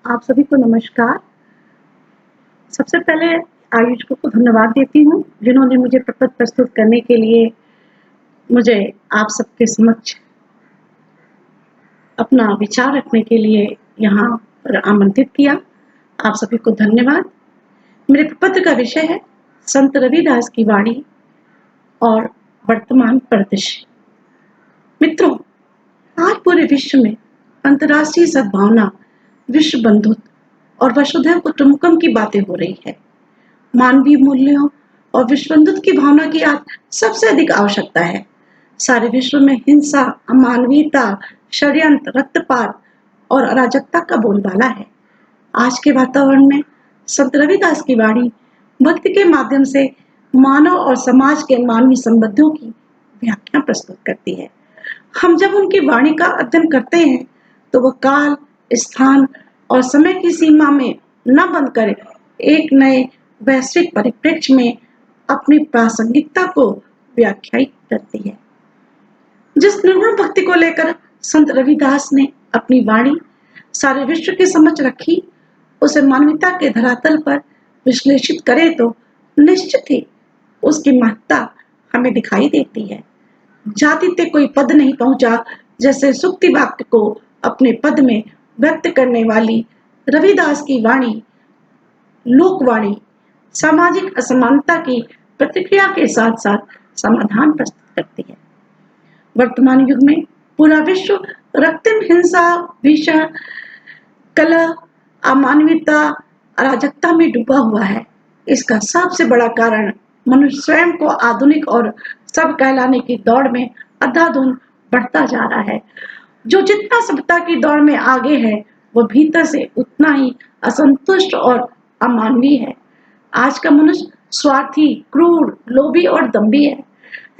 आप सभी को नमस्कार। सबसे पहले आयुष को धन्यवाद देती हूँ, जिन्होंने मुझे प्रपत्र प्रस्तुत करने के लिए मुझे आप सबके समक्ष अपना विचार रखने के लिए यहाँ पर आमंत्रित किया। आप सभी को धन्यवाद। मेरे प्रपत्र का विषय है संत रविदास की वाणी और वर्तमान परिदृश्य। मित्रों, आज पूरे विश्व में अंतर्राष्ट्रीय सद्भावना, विश्व बंधुत्व और वसुधैव कुटुंबकम की बातें हो रही है। मानवीय मूल्यों और विश्व बंधुत्व की भावना की आज सबसे अधिक आवश्यकता है। सारे विश्व में हिंसा, अमानवीयता, षड्यंत्र, रक्तपात और अराजकता का बोलबाला है। आज के वातावरण में संत रविदास की वाणी भक्ति के माध्यम से मानव और समाज के मानवीय संबंधों की व्याख्या प्रस्तुत करती है। हम जब उनकी वाणी का अध्ययन करते हैं तो वह काल, स्थान और समय की सीमा में न बंद कर एक नए वैश्विक परिप्रेक्ष्य में अपनी प्रासंगिकता को व्याख्यायित करती है। जिस निर्गुण भक्ति को लेकर संत रविदास ने अपनी वाणी सारे विश्व के समक्ष रखी, उसे मानवता के धरातल पर विश्लेषित करें तो निश्चित ही उसकी महत्ता हमें दिखाई देती है। जाति ते कोई पद नहीं पहुंचा, जैसे सुक्ति वाक्य को अपने पद में व्यक्त करने वाली रविदास की वाणी, लोकवाणी, सामाजिक असमानता की प्रतिक्रिया के साथ साथ समाधान प्रस्तुत करती है। वर्तमान युग में पूरा विश्व रक्तम हिंसा, भीषण कलह, अमानवीयता, अराजकता में डूबा हुआ है। इसका सबसे बड़ा कारण मनुष्य स्वयं को आधुनिक और सब कहलाने की दौड़ में अंधाधुंध बढ़ता जा रहा है। जो जितना सभ्यता की दौड़ में आगे है, वह भीतर से उतना ही असंतुष्ट और अमानवीय है। आज का मनुष्य स्वार्थी, क्रूर, लोभी और दंभी है।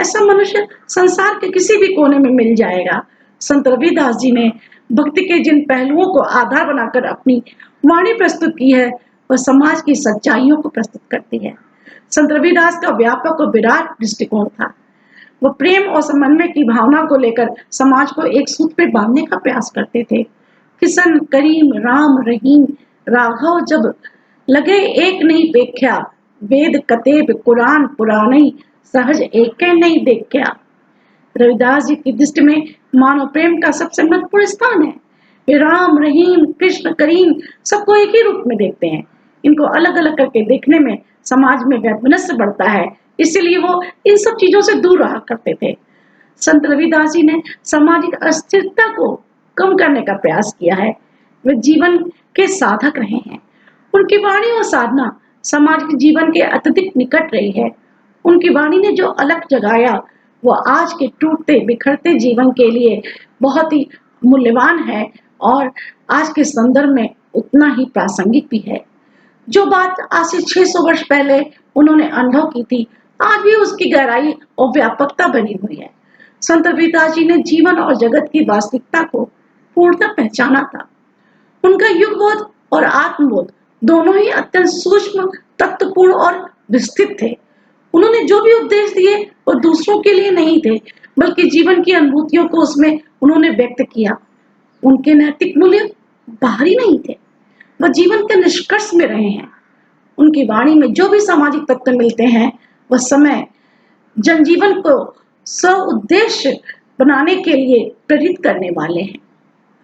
ऐसा मनुष्य संसार के किसी भी कोने में मिल जाएगा। संत रविदास जी ने भक्ति के जिन पहलुओं को आधार बनाकर अपनी वाणी प्रस्तुत की है, वह समाज की सच्चाइयों को प्रस्तुत करती है। संत रविदास का व्यापक और विराट दृष्टिकोण था। वो प्रेम और समन्वय की भावना को लेकर समाज को एक सूत्र पे बांधने का प्रयास करते थे। किशन, करीम, राम, रहीम, राघव जब लगे एक नहीं पेख्या, वेद कतेब कुरान पुरानी सहज एक नहीं देखा। रविदास जी की दृष्टि में मानव प्रेम का सबसे महत्वपूर्ण स्थान है। वे राम, रहीम, कृष्ण, करीम सबको एक ही रूप में देखते हैं। इनको अलग अलग करके देखने में समाज में वैमनस्य बढ़ता है, इसलिए वो इन सब चीजों से दूर रहा करते थे। संत रविदास जी ने सामाजिक अस्थिरता को कम करने का प्रयास किया है। वे जीवन के साधक रहे हैं। उनकी वाणी और साधना समाज के जीवन के अत्यधिक निकट रही है। उनकी वाणी ने जो अलग जगाया, वो आज के टूटते बिखरते जीवन के लिए बहुत ही मूल्यवान है और आज के संदर्भ में उतना ही प्रासंगिक भी है। जो बात आज से 600 वर्ष पहले उन्होंने अनुभव की थी, आज भी उसकी गहराई और व्यापकता बनी हुई है। संत रविदास जी ने जीवन और जगत की वास्तविकता को पूर्णतः पहचाना था। उनका युगबोध और आत्मबोध दोनों ही अत्यंत सूक्ष्म, तत्वपूर्ण और विस्तृत थे। उन्होंने जो भी उपदेश दिए वो दूसरों के लिए नहीं थे, बल्कि जीवन की अनुभूतियों को उसमें उन्होंने व्यक्त किया। उनके नैतिक मूल्य बाहरी नहीं थे, वह जीवन के निष्कर्ष में रहे हैं। उनकी वाणी में जो भी सामाजिक तत्व मिलते हैं, वह समय जनजीवन को सउद्देश्य बनाने के लिए प्रेरित करने वाले हैं।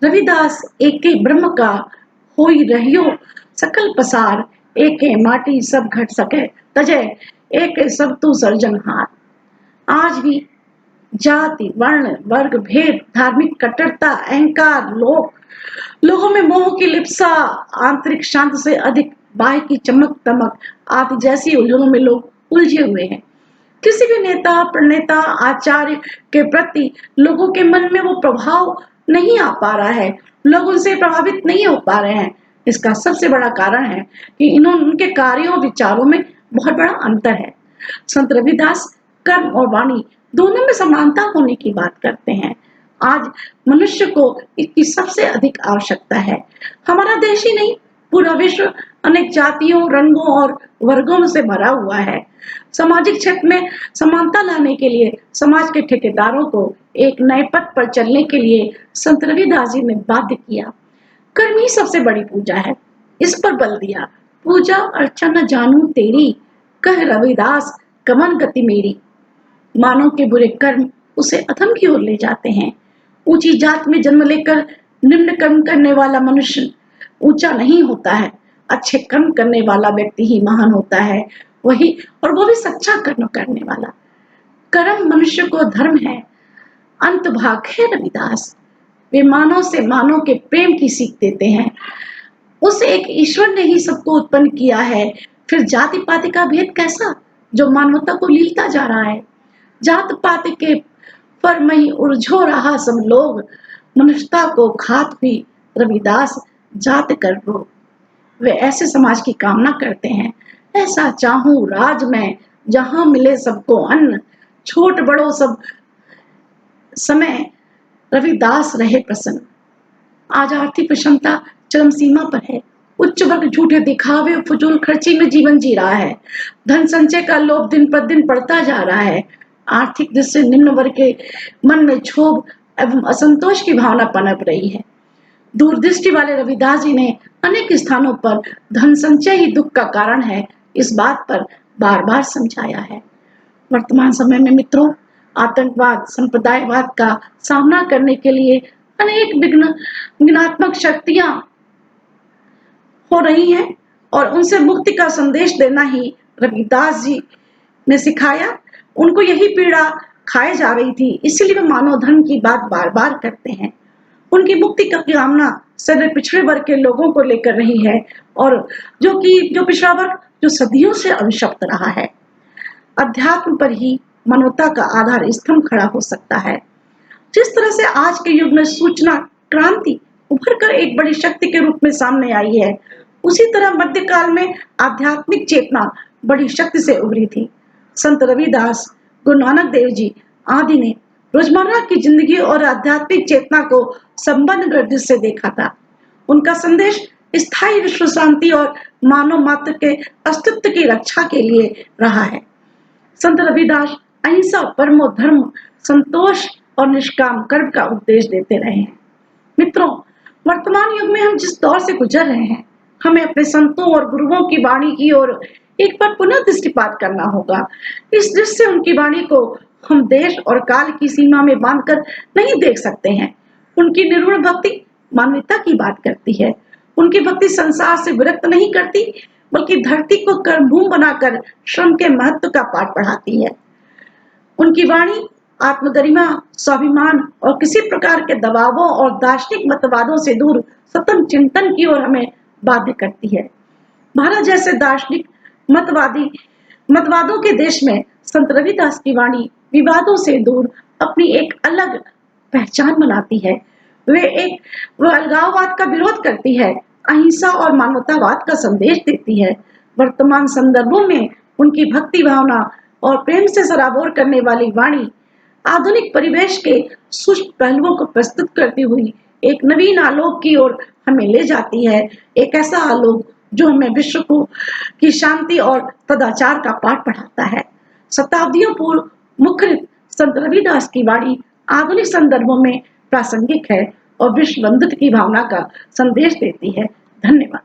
रविदास एके ब्रह्म का होई रहियो सकल पसार, एके माटी सब घट सके तजय, एक सब तू सर्जनहार। आज भी जाति, वर्ण, वर्ग भेद, धार्मिक कट्टरता, अहंकार, लोगों में मोह की लिप्सा, आंतरिक शांति से अधिक बाह्य की चमक दमक आदि जैसी उलझनों में लोग उलझे हुए हैं। किसी भी नेता, प्रणेता, आचार्य के प्रति लोगों के मन में वो प्रभाव नहीं आ पा रहा है, लोग उनसे प्रभावित नहीं हो पा रहे हैं। इसका सबसे बड़ा कारण है कि उनके कार्यों विचारों में बहुत बड़ा अंतर है। संत रविदास कर्म और वाणी दोनों में समानता होने की बात करते हैं। आज मनुष्य को इसकी सबसे अधिक आवश्यकता है। हमारा देश ही नहीं, पूरा विश्व अनेक जातियों, रंगों और वर्गों से भरा हुआ है। सामाजिक क्षेत्र में समानता लाने के लिए समाज के ठेकेदारों को एक नए पथ पर चलने के लिए संत रविदास जी ने बाध्य किया। कर्म ही सबसे बड़ी पूजा है, इस पर बल दिया। पूजा अर्चना न जानू तेरी, कह रविदास कमन गति मेरी। मानव के बुरे कर्म उसे अधम की ओर ले जाते हैं। ऊंची जात में जन्म लेकर निम्न कर्म करने वाला मनुष्य ऊंचा नहीं होता है। अच्छे कर्म करने वाला व्यक्ति ही महान होता है, वही, और वो भी सच्चा कर्म करने वाला। कर्म मनुष्य को धर्म है, अंत भाग है रविदास। वे मानव से मानव के प्रेम की सीख देते हैं। उस एक ईश्वर ने ही सबको उत्पन्न किया है, फिर जाति पाति का भेद कैसा, जो मानवता को लीलता जा रहा है। जात पात के पर मई उलझो रहा सब लोग, मनुष्यता को खात हुई रविदास जात कर रो। वे ऐसे समाज की कामना करते हैं, ऐसा चाहूं राज में जहां मिले सबको अन्न, छोट बड़ो सब समय रविदास रहे प्रसन्न। आज आर्थिक विषमता चरम सीमा पर है। उच्च वर्ग झूठे दिखावे फजूल खर्ची में जीवन जी रहा है। धन संचय का लोभ दिन प्रतिदिन बढ़ता जा रहा है। आर्थिक दृष्टि से निम्न वर्ग के मन में क्षोभ एवं असंतोष की भावना पनप रही है। दूरदृष्टि वाले रविदास जी ने अनेक स्थानों पर धन संचय ही दुख का कारण है, इस बात पर बार बार समझाया है। वर्तमान समय में मित्रों, आतंकवाद संप्रदायवाद का सामना करने के लिए अनेक विघ्नात्मक शक्तियां हो रही हैं, और उनसे मुक्ति का संदेश देना ही रविदास जी ने सिखाया। उनको यही पीड़ा खाए जा रही थी, इसलिए वे मानव धर्म की बात बार बार करते हैं। उनकी मुक्ति का कामना सदैव पिछड़े वर्ग के लोगों को लेकर रही है, और जो पिछड़ा वर्ग जो सदियों से अभिशप्त रहा है। अध्यात्म पर ही मानवता का आधार स्तंभ खड़ा हो सकता है। जिस तरह से आज के युग में सूचना क्रांति उभर कर एक बड़ी शक्ति के रूप में सामने आई है, उसी तरह मध्यकाल में आध्यात्मिक चेतना बड़ी शक्ति से उभरी थी। संत रविदास, गुरु नानक देव जी आदि ने रोजमर्रा की जिंदगी और आध्यात्मिक चेतना को संबंध दृष्टि से देखा था। उनका संदेश स्थायी विश्व शांति और मानव मात्र के अस्तित्व की रक्षा के लिए रहा है। संत रविदास अहिंसा, परमो धर्म, संतोष और निष्काम कर्म का उपदेश देते रहे हैं। मित्रों, वर्तमान युग में हम जिस दौर से गुजर रहे हैं, हमें अपने संतों और गुरुओं की वाणी की ओर एक बार पुनः दृष्टिपात करना होगा। इस दृष्टि से उनकी वाणी को हम देश और काल की सीमा में बांधकर नहीं देख सकते हैं। उनकी निर्गुण भक्ति मानवता की बात करती है। उनकी भक्ति संसार से विरक्त नहीं करती, बल्कि धरती को कर्मभूमि बनाकर श्रम के महत्व का पाठ पढ़ाती है। उनकी वाणी आत्मगरिमा, स्वाभिमान और किसी प्रकार के दबावों और दार्शनिक मतवादों से दूर सतत चिंतन की ओर हमें बाध्य करती है। भारत जैसे दार्शनिक मतवादों के देश में संत रविदास की वाणी विवादों से दूर अपनी एक अलग पहचान बनाती है। वह अलगाववाद का विरोध करती है, अहिंसा और मानवतावाद का संदेश देती है। वर्तमान संदर्भों में उनकी भक्ति भावना और प्रेम से सराबोर करने वाली वाणी आधुनिक परिवेश के सूक्ष्म पहलुओं को प्रस्तुत करती हुई एक नवीन आलोक की ओर हमें ले जाती है। एक ऐसा आलोक जो हमें विश्व को की शांति और सदाचार का पाठ पढ़ाता है। शताब्दियों पूर्व मुखरित संत रविदास की वाणी आधुनिक संदर्भों में प्रासंगिक है और विश्व बंधुत्व की भावना का संदेश देती है। धन्यवाद।